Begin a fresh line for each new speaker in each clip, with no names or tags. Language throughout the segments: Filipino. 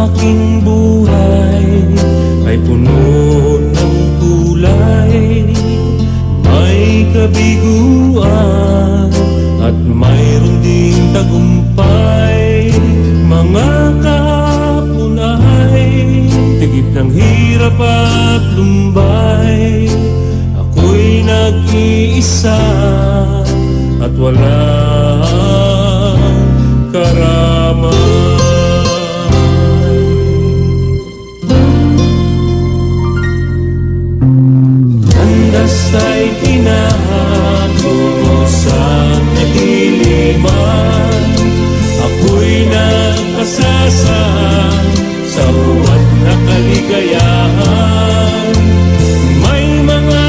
aking buhay ay puno ng kulay, may kabiguan at mayroon ding tagumpay. Mga kahapon ay tigip ng hirap at lumbay, ako'y nag-iisa at walang karamay. Landas ay tinatungo sa kadiliman, ako'y nagpasasa sa buwan na kaligayahan. May mga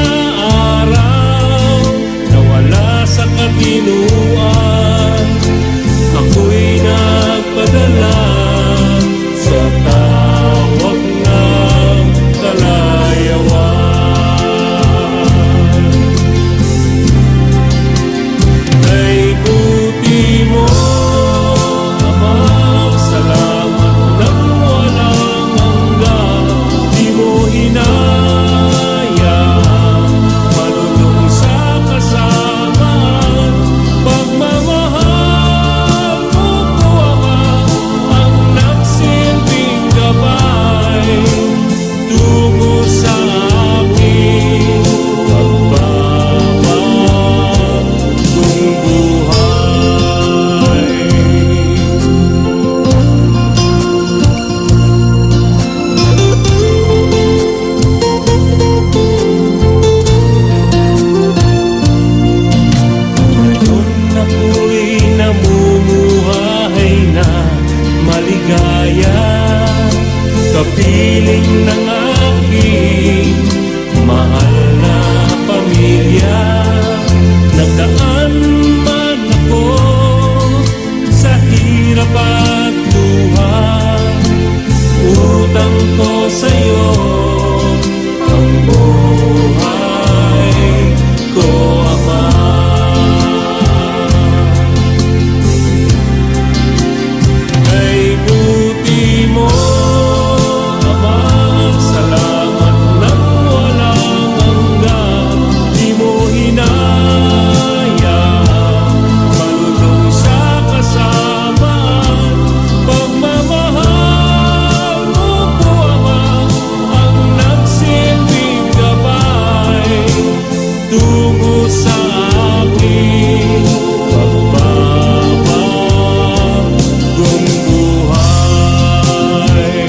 araw na wala sa katinuan, ako'y nagpadala sa tawag ng kalayawan. Ay buti mo, Ama, salamat ng walang hanggan. Di mo hinayang malulong sa kasamaan. Pagmamahal mo ko, Ama, ang nagsilbing gabay tungo sa aking pagbabagong buhay. Ngayon ako'y namumuhay na maligaya, kapiling ng aking mahal na pamilya. Nagdaan man ako sa hirap at luha, utang ko sa'yo ang buhay ko, Ama. Ay buti mo, Ama, salamat ng walang hanggan. Di mo hinayang malulong sa kasamaan. Pagmamahal mo ko, Ama, ang nagsilbing gabay tungo sa aking pagbabagong buhay.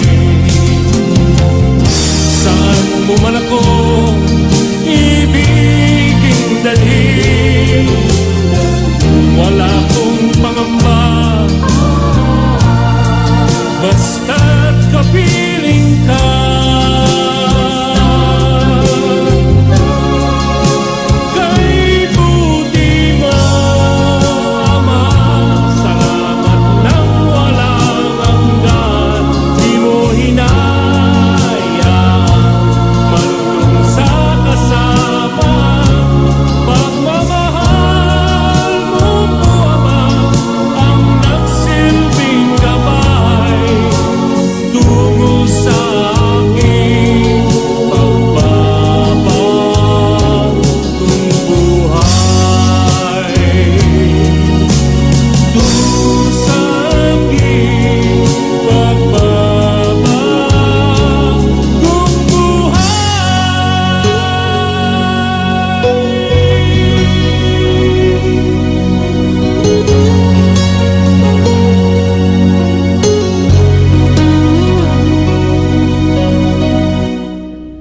Saan mo man ako ibiging dalhin, wala akong pangamba, basta't kapiling ka. Kay buti mo, Ama, salamat ng walang hanggan. Di mo hinayang malulong sa kasamaan. Pagmamahal mo ko, Ama, ang nagsilbing gabay tungo sa aking pagbabagong buhay. Tungo sa aking pagbabagong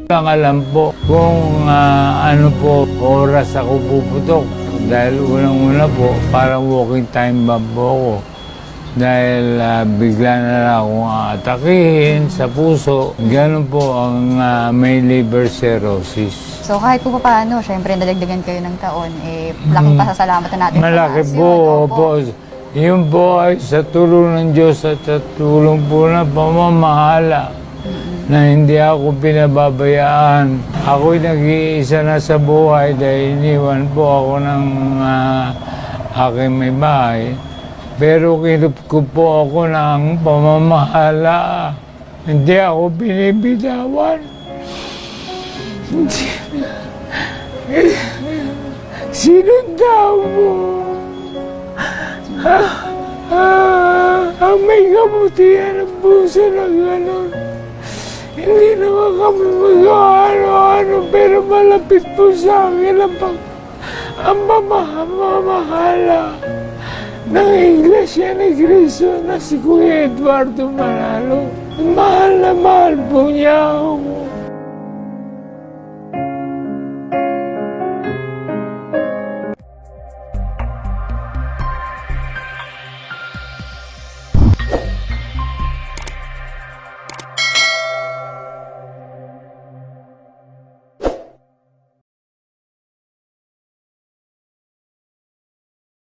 Ang alam po kung ano po oras ako puputok, dahil unang-una po parang walking time bomb po ako, dahil bigla na lang akong atakihin sa puso. Ganun po ang may liver cirrhosis.
So kahit po paano, syempre nadagdagan kayo ng taon, laking pasasalamat na natin.
Malaki
sa taas
po,
yun.
opo. Yun po ay sa tulong ng Diyos at sa tulong po ng pamamahala na hindi ako pinababayaan. Ako'y nag-iisa na sa buhay dahil iniwan po ako ng aking may bahay. Pero kinup ko po ako ng pamamahala Hindi ako binibitawan. Sinundan mo. Ang may kabutihan ng puso na gano'n. Hindi naman kami mag-ano-ano, pero malapit po sa akin ang mamahala ng Iglesia ni Cristo na si Kuya Eduardo Manalo. Mahal na mahal po niya ako.